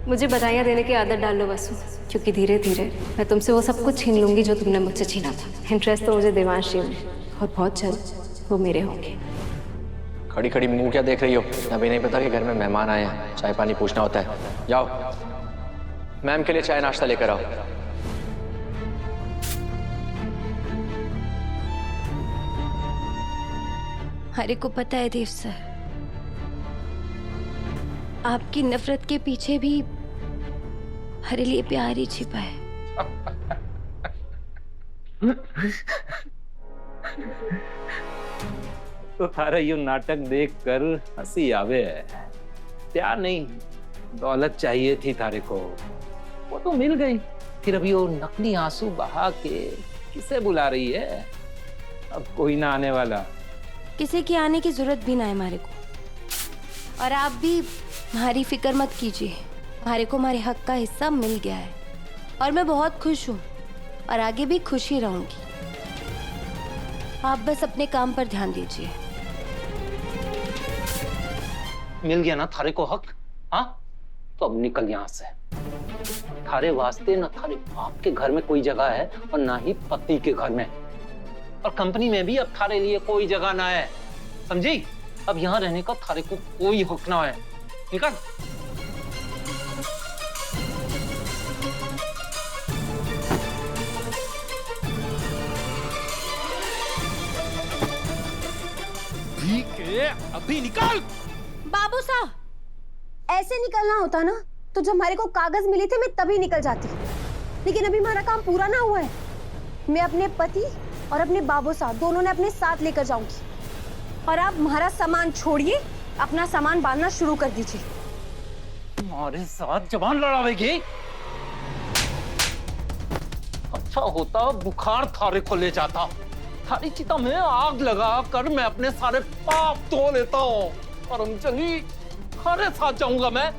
मुझे बधाइयाँ देने की आदत डाल लो वसु, क्योंकि धीरे धीरे मैं तुमसे वो सब कुछ छीन लूंगी जो तुमने मुझसे छीना था। इंटरेस्ट तो मुझे देवांशी में, और बहुत जल्द वो मेरे होंगे। खड़ी खड़ी मुंह क्या देख रही हो? अभी नहीं पता कि घर में मेहमान आए हैं, चाय पानी पूछना होता है। जाओ मैम के लिए चाय नाश्ता लेकर आओ। हरे को पता है देव सर, आपकी नफरत के पीछे भी हरे लिए प्यार ही छिपा है। तो थारा यो नाटक देखकर हंसी आवे है। प्यार नहीं, दौलत चाहिए थी थारे को, वो तो मिल गई। फिर अभी वो नकली आंसू बहा के किसे बुला रही है? अब कोई ना आने वाला। किसी के आने की जरूरत भी ना है हमारे को। और आप भी हमारी फिक्र मत कीजिए, हमारे को हमारे हक का हिस्सा मिल गया है और मैं बहुत खुश हूँ और आगे भी खुश ही रहूंगी। आप बस अपने काम पर ध्यान दीजिए। मिल गया ना थारे को हक? हाँ, तो अब निकल यहाँ से। थारे वास्ते ना थारे बाप के घर में कोई जगह है और ना ही पति के घर में, और कंपनी में भी अब थारे लिए कोई जगह ना है, समझी? अब यहाँ रहने का थारे को कोई हक ना है। निकल। ठीक है, अभी निकाल। बाबू साहब, ऐसे निकलना होता ना तो जब हमारे को कागज मिले थे मैं तभी निकल जाती, लेकिन अभी हमारा काम पूरा ना हुआ है। मैं अपने पति और अपने बाबू साहब दोनों ने अपने साथ लेकर जाऊंगी, और आप हमारा सामान छोड़िए, अपना सामान बांधना शुरू कर दीजिए। तुम्हारे साथ जबान लड़ावेगी? अच्छा होता बुखार थारे को ले जाता, थारी चिता में आग लगा कर मैं अपने सारे पाप धो लेता हूँ। और अंजलि, थारे साथ जाऊंगा मैं?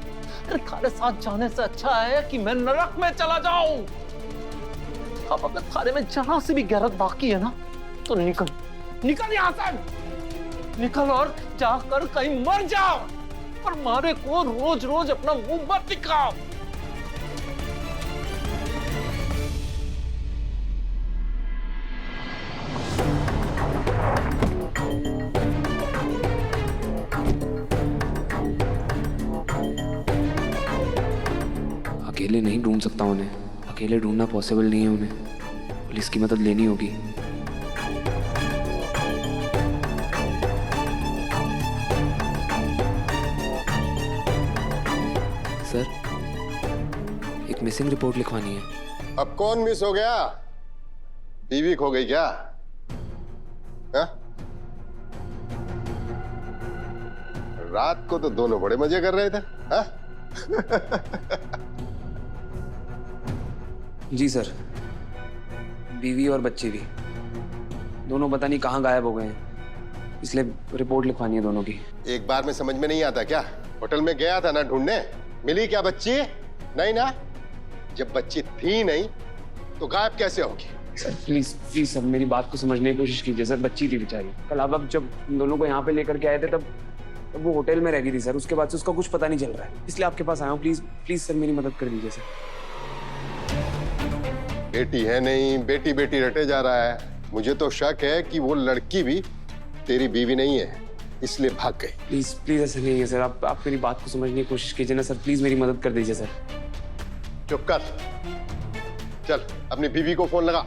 थारे साथ जाने से अच्छा है कि मैं नरक में चला जाऊं। अब अगर थारे में जरा से भी गैरत बाकी है ना, तो निकल, निकल यहाँ से। निकल और जाकर कहीं मर जाओ, और मारे को रोज रोज अपना मुंह मत दिखाओ। अकेले नहीं ढूंढ सकता उन्हें, अकेले ढूंढना पॉसिबल नहीं है उन्हें, पुलिस की मदद लेनी होगी। सर, एक मिसिंग रिपोर्ट लिखवानी है। अब कौन मिस हो गया? बीवी खो गई क्या? हा? रात को तो दोनों बड़े मजे कर रहे थे। हा? जी सर, बीवी और बच्चे भी दोनों पता नहीं कहाँ गायब हो गए हैं, इसलिए रिपोर्ट लिखवानी है दोनों की। एक बार में समझ में नहीं आता क्या? होटल में गया था ना ढूंढने, मिली क्या बच्ची? नहीं ना? जब बच्ची थी नहीं तो गायब कैसे होगी? सर प्लीज प्लीज सर, मेरी बात को समझने की कोशिश कीजिए सर। बच्ची थी बेचारी, कल आप जब हम दोनों को यहाँ पे लेकर के आए थे तब वो होटल में रह गई थी सर। उसके बाद से उसका कुछ पता नहीं चल रहा है, इसलिए आपके पास आया हूँ। प्लीज प्लीज सर, मेरी मदद कर दीजिए सर। बेटी है नहीं, बेटी बेटी रटे जा रहा है। मुझे तो शक है कि वो लड़की भी तेरी बीवी नहीं है, इसलिए भाग गई। प्लीज प्लीज ऐसा नहीं है सर, आप मेरी बात को समझने की कोशिश कीजिए ना सर। प्लीज मेरी मदद कर दीजिए सर। चुप कर, चल अपनी बीवी को फोन लगा।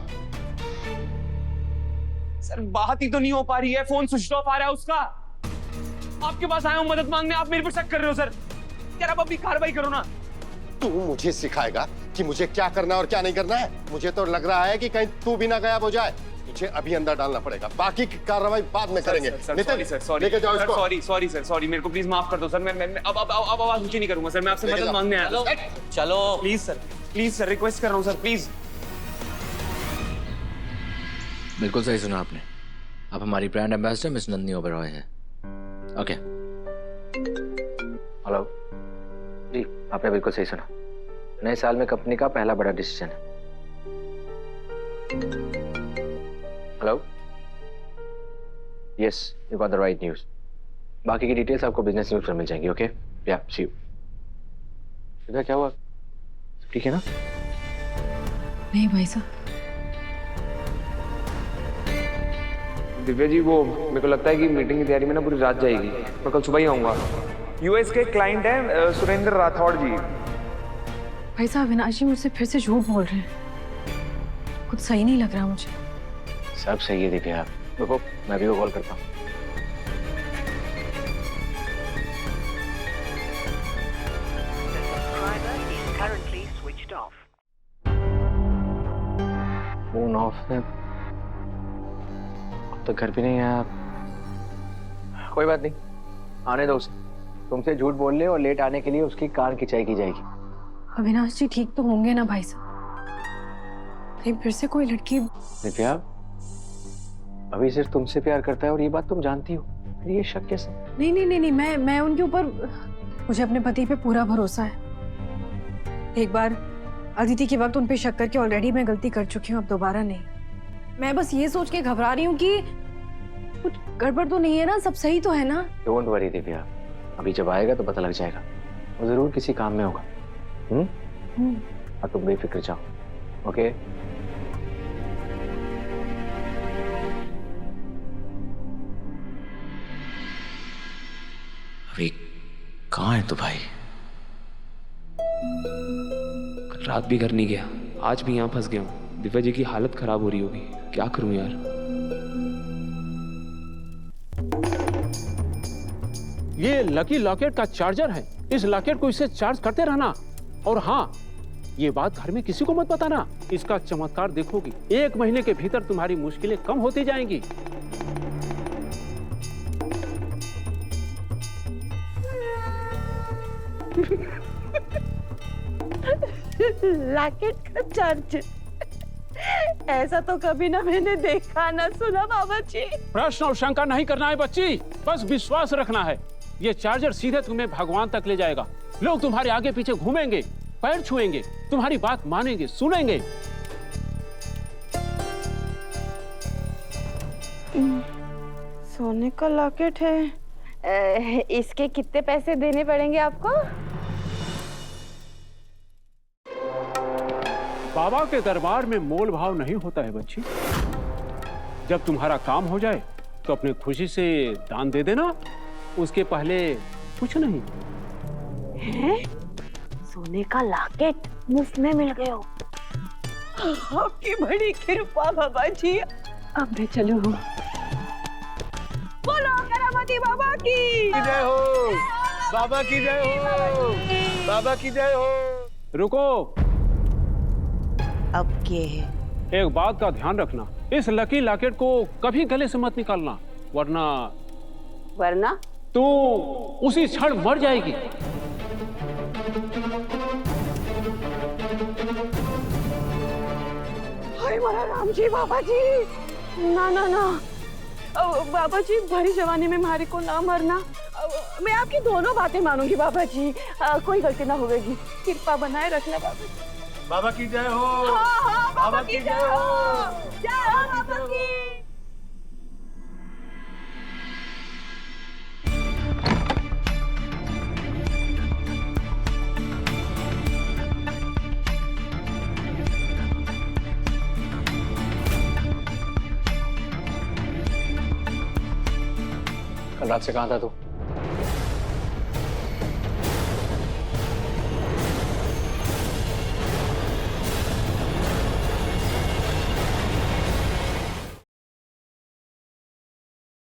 सर बात ही तो नहीं हो पा रही है, फोन स्विच ऑफ आ रहा है उसका। आपके पास आया हूँ मदद मांगने, आप मेरे पर शक कर रहे हो सर। यार आप अभी कार्रवाई करो ना। तू मुझे सिखाएगा कि मुझे क्या करना और क्या नहीं करना है? मुझे तो लग रहा है कि कहीं तू भी ना गायब हो जाए। तुझे अभी अंदर डालना पड़ेगा, बाकी की कार्रवाई बाद में करेंगे। सॉरी सर, सॉरी लेके जाओ इसको। सॉरी सर, सॉरी, मेरे को प्लीज माफ कर दो सर। मैं अब आवाज ऊंची नहीं करूंगा सर। मैं आपसे मदद मांगने आया था। चलो प्लीज सर, रिक्वेस्ट कर रहा हूँ सर, प्लीज। बिल्कुल सही सुना आपने। अब हमारी brand ambassador miss Nandini Oberoi है। ओके, हेलो जी, आपने बिल्कुल सही सुना। नए साल में कंपनी का पहला बड़ा डिसीजन है। Hello, yes, you got the right news. बाकी की डिटेल्स आपको बिजनेस न्यूज पर मिल जाएंगी। ओके, या सी यू। दिव्या क्या हुआ? ठीक है ना? नहीं भाई साहब, दिव्या जी वो मेरे को लगता है कि मीटिंग की तैयारी में ना पूरी रात जाएगी। मैं कल सुबह ही आऊँगा। यूएस के क्लाइंट हैं सुरेंद्र राठौड़ जी। भाई साहब अविनाश जी मुझसे फिर से झूठ बोल रहे हैं। कुछ सही नहीं लग रहा मुझे। सब सही है दिव्या। देखो मैं भी वो कॉल करता हूँ। फोन ऑफ है, अब तक घर भी नहीं आया। कोई बात नहीं, आने दो उसे। तुमसे झूठ बोलने और लेट आने के लिए उसकी कान खिंचाई की जाएगी। अविनाश जी ठीक तो होंगे ना भाई साहब? कहीं फिर से कोई लड़की। दिव्या अभी सिर्फ तुमसे प्यार करता है और ये बात तुम जानती हो, फिर ये शक कैसे? नहीं नहीं नहीं नहीं, मैं उनके ऊपर, मुझे अपने पति पे पूरा भरोसा है। एक बार अदिति के वक्त उन पे शक करके ऑलरेडी मैं गलती कर चुकी हूँ, अब दोबारा नहीं। मैं बस ये सोच के घबरा रही हूँ कि कुछ गड़बड़ तो नहीं है ना, सब सही तो है ना? डोंट वरी दिव्या, अभी जब आएगा तो पता लग जाएगा। वो जरूर किसी काम में होगा। और तुम बेफिक्र जाओ, ओके? अभी कहाँ है तू भाई? कल रात भी घर नहीं गया, आज भी यहाँ फंस गया हूँ। दिव्या जी की हालत खराब हो रही होगी, क्या करूँ यार? ये लकी लॉकेट का चार्जर है। इस लॉकेट को इससे चार्ज करते रहना। और हाँ, ये बात घर में किसी को मत बताना। इसका चमत्कार देखोगी, 1 महीने के भीतर तुम्हारी मुश्किलें कम होती जाएंगी। लॉकेट का चार्ज, ऐसा तो कभी ना मैंने देखा ना सुना बाबा जी। प्रश्न और शंका नहीं करना है बच्ची, बस विश्वास रखना है। ये चार्जर सीधे तुम्हें भगवान तक ले जाएगा। लोग तुम्हारे आगे पीछे घूमेंगे, पैर छुएंगे, तुम्हारी बात मानेंगे, सुनेंगे। सोने का लॉकेट है। इसके कितने पैसे देने पड़ेंगे आपको? बाबा के दरबार में मोल भाव नहीं होता है बच्ची। जब तुम्हारा काम हो जाए तो अपने खुशी से दान दे देना, उसके पहले कुछ नहीं। हैं? सोने का लॉकेट मुफ्त में मिल गया। आपकी बड़ी कृपा बाबा जी। अब मैं चलूं। बोलो करामती बाबा की जय हो, बाबा की जय हो, बाबा की जय हो। रुको, अब ये है। एक बात का ध्यान रखना, इस लकी लॉकेट को कभी गले से मत निकालना, वरना तू उसी क्षण मर जाएगी। हाय मारा राम जी बाबा जी, ना ना ना बाबा जी, भरी जवानी में हमारे को ना मरना। मैं आपकी दोनों बातें मानूंगी बाबा जी, कोई गलती ना होगी। कृपा बनाए रखना बाबा जी। बाबा की जय हो। हाँ हाँ बाबा की जय हो, जय हो बाबा की। कल रात से कहाँ था तू?